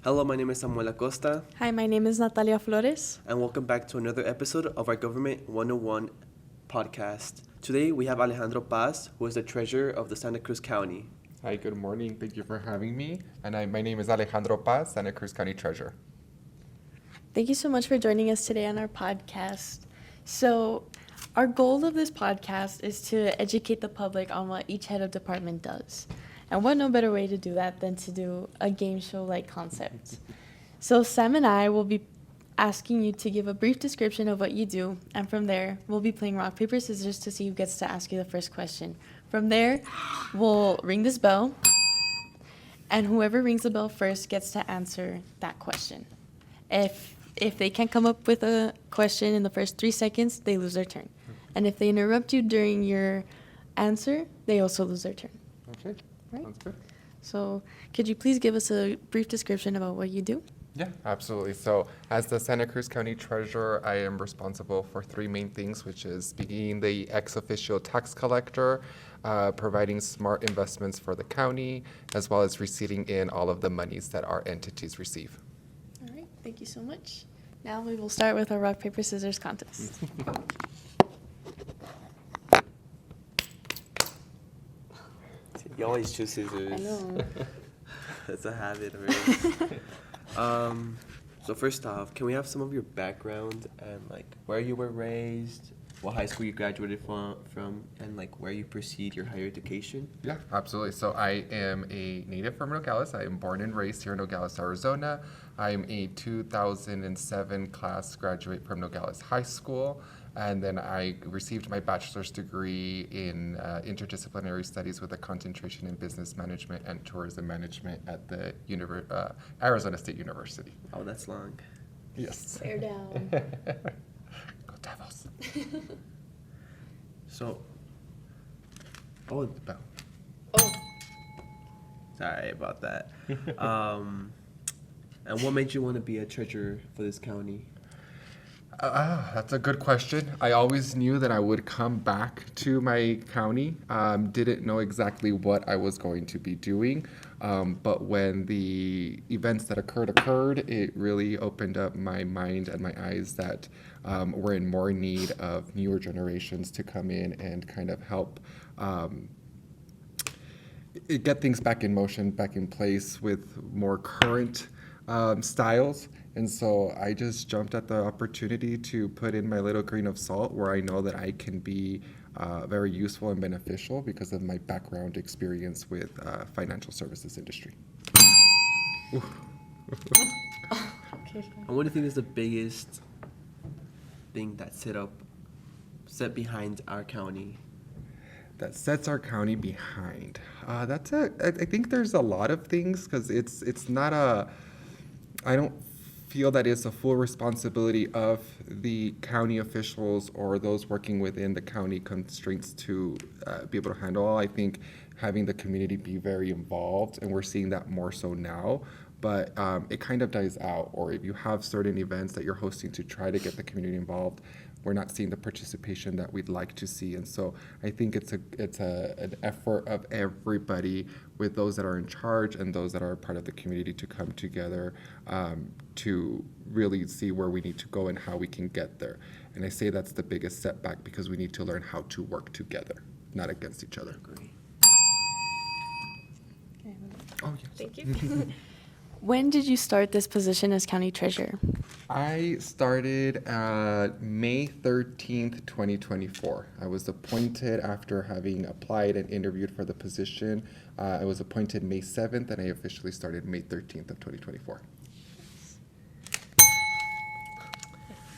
Hello, my name is Samuel Acosta, Hi, my name is Natalia Flores. and welcome back to another episode of our Government 101 podcast. Today we have Alejandro Paz, who is the treasurer of the Santa Cruz County. Hi, good morning. Thank you for having me. And my name is Alejandro Paz, Santa Cruz County Treasurer. Thank you so much for joining us today on our podcast. So, our goal of this podcast is to educate the public on what each head of department does. And what no better way to do that than to do a game show-like concept. So Sam and I will be asking you to give a brief description of what you do, and from there, we'll be playing rock, paper, scissors to see who gets to ask you the first question. From there, we'll ring this bell, and whoever rings the bell first gets to answer that question. If they can't come up with a question in the first 3 seconds, they lose their turn. And if they interrupt you during your answer, they also lose their turn. Okay, Right. sounds good. So could you please give us a brief description about what you do? Yeah, absolutely. So as the Santa Cruz County Treasurer, I am responsible for three main things, which is being the ex-officio tax collector, providing smart investments for the county, as well as receiving in all of the monies that our entities receive. All right, thank you so much. Now we will start with our rock, paper, scissors contest. You always choose scissors. I know. That's a habit already. So first off, can we have some of your background and like where you were raised, what high school you graduated from, and like where you pursued your higher education? Yeah, absolutely. So I am a native from Nogales. I am born and raised here in Nogales, Arizona. I am a 2007 class graduate from Nogales High School. And then I received my bachelor's degree in interdisciplinary studies with a concentration in business management and tourism management at the Arizona State University. Oh, that's long. Yes. Bear down. Go Devils. So, oh, The bell. Oh, sorry about that. And what made you want to be a treasurer for this county? That's a good question. I always knew that I would come back to my county. Didn't know exactly what I was going to be doing. But when the events that occurred, it really opened up my mind and my eyes that we're in more need of newer generations to come in and kind of help get things back in motion, back in place with more current styles. And so I just jumped at the opportunity to put in my little grain of salt where I know that I can be very useful and beneficial because of my background experience with financial services industry. okay. And what do you think is the biggest thing that set behind our county? That sets our county behind. I think there's a lot of things because it's not I don't feel that it's a full responsibility of the county officials or those working within the county constraints to be able to handle all. I think having the community be very involved, and we're seeing that more so now, but it kind of dies out. Or if you have certain events that you're hosting to try to get the community involved, we're not seeing the participation that we'd like to see. And so I think it's an effort of everybody, with those that are in charge and those that are part of the community, to come together to really see where we need to go and how we can get there. And I say that's the biggest setback because we need to learn how to work together, not against each other. Agree. Okay. Oh, yes. Thank you. When did you start this position as county treasurer? I started May 13th, 2024. I was appointed after having applied and interviewed for the position. I was appointed May 7th, and I officially started May 13th of 2024.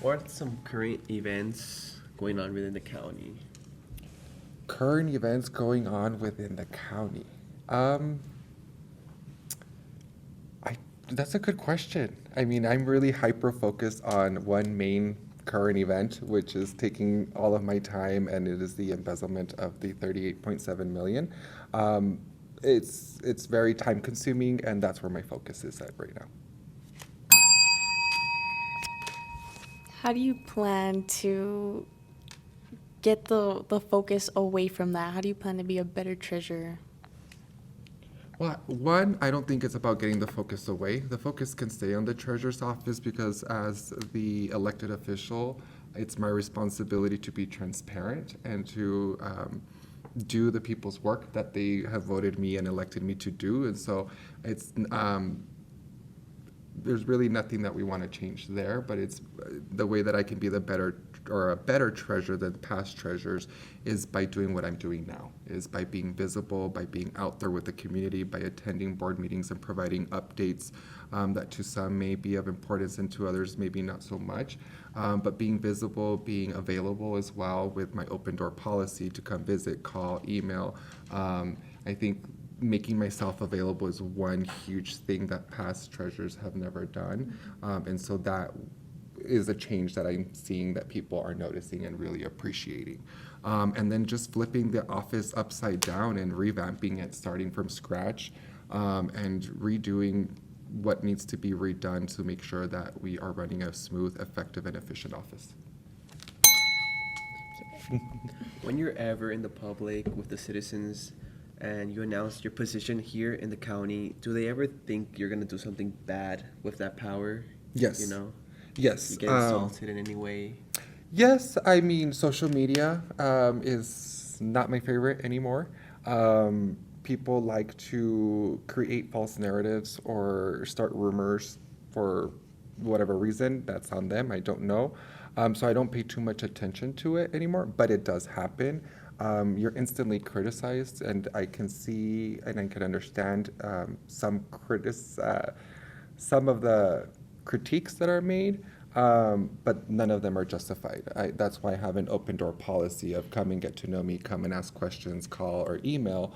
What are some current events going on within the county? Current events going on within the county. That's a good question. I mean, I'm really hyper-focused on one main current event, which is taking all of my time, and it is the embezzlement of the $38.7 million. It's very time-consuming, and that's where my focus is at right now. How do you plan to get the focus away from that? How do you plan to be a better treasurer? Well, one, I don't think it's about getting the focus away. The focus can stay on the treasurer's office because as the elected official, it's my responsibility to be transparent and to do the people's work that they have voted me and elected me to do. And so it's there's really nothing that we want to change there, but it's the way that I can be the better or a better treasurer than past treasurers is by doing what I'm doing now, is by being visible, by being out there with the community, by attending board meetings and providing updates that to some may be of importance and to others maybe not so much, but being visible, being available as well with my open door policy to come visit, call, email. I think making myself available is one huge thing that past treasurers have never done. And so that is a change that I'm seeing that people are noticing and really appreciating. And then just flipping the office upside down and revamping it, starting from scratch, and redoing what needs to be redone to make sure that we are running a smooth, effective, and efficient office. When you're ever in the public with the citizens and you announce your position here in the county, do they ever think you're gonna do something bad with that power? Yes. You know? Yes. You get insulted in any way? Yes, I mean, social media is not my favorite anymore. People like to create false narratives or start rumors for whatever reason. That's on them. I don't know. So I don't pay too much attention to it anymore, but it does happen. You're instantly criticized, and I can see and I can understand some of the critiques that are made, but none of them are justified. That's why I have an open door policy of come and get to know me, come and ask questions, call or email,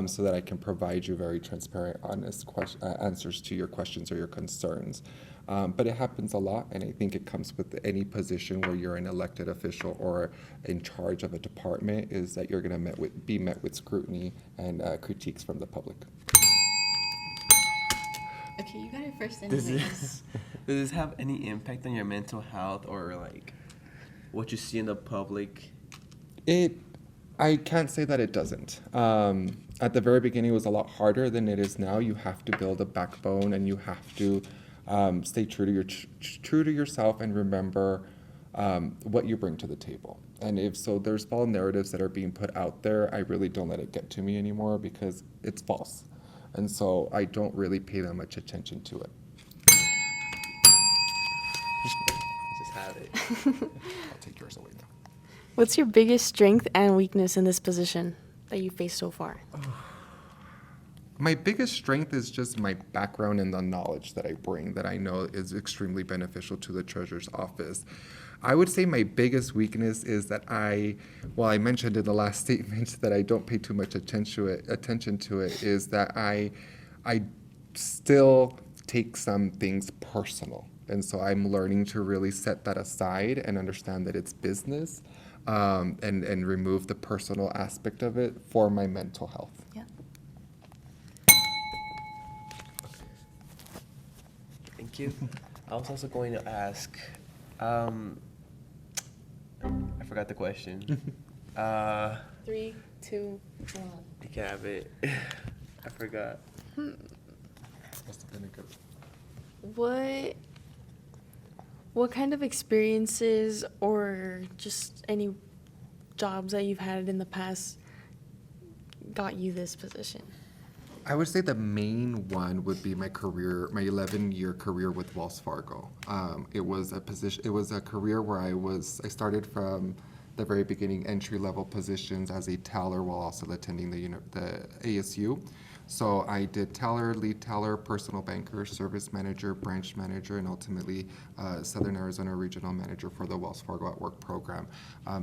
so that I can provide you very transparent, honest answers to your questions or your concerns. But it happens a lot, and I think it comes with any position where you're an elected official or in charge of a department, is that you're going to be met with scrutiny and critiques from the public. Okay, you got it first Does anyways. this have any impact on your mental health or like what you see in the public? I can't say that it doesn't. At the very beginning, it was a lot harder than it is now. You have to build a backbone, and you have to stay true to yourself and remember what you bring to the table. And if so, there's false narratives that are being put out there. I really don't let it get to me anymore because it's false, and so I don't really pay that much attention to it. Just have it. I'll take yours away now. What's your biggest strength and weakness in this position that you faced so far? My biggest strength is just my background and the knowledge that I bring that I know is extremely beneficial to the treasurer's office. I would say my biggest weakness is that I mentioned in the last statement that I don't pay too much attention to it, is that I still take some things personal. And so I'm learning to really set that aside and understand that it's business, and remove the personal aspect of it for my mental health. Yeah. Thank you. I was also going to ask, I forgot the question. 3, 2, 1. You can have it. I forgot. Must have been a good What kind of experiences or just any jobs that you've had in the past got you this position? I would say the main one would be my 11-year career with Wells Fargo. It was a career where I started from the very beginning, entry-level positions as a teller while also attending the ASU. So I did teller, lead teller, personal banker, service manager, branch manager, and ultimately Southern Arizona regional manager for the Wells Fargo at Work program.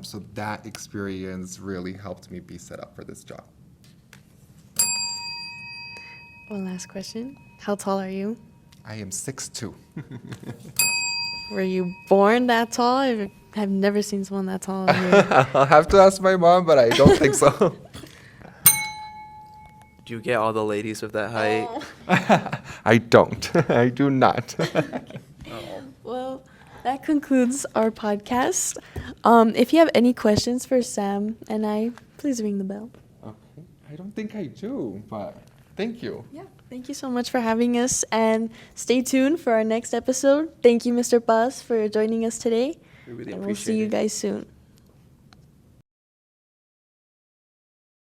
So that experience really helped me be set up for this job. One last question. How tall are you? I am 6'2". Were you born that tall? I've never seen someone that tall in here. I'll have to ask my mom, but I don't think so. Do you get all the ladies with that height? Oh. I don't. I do not. Well, that concludes our podcast. If you have any questions for Sam and I, please ring the bell. Okay. I don't think I do, but Thank you. Yeah. Thank you so much for having us, and stay tuned for our next episode. Thank you, Mr. Paz, for joining us today, We really and appreciate we'll see you it. guys soon.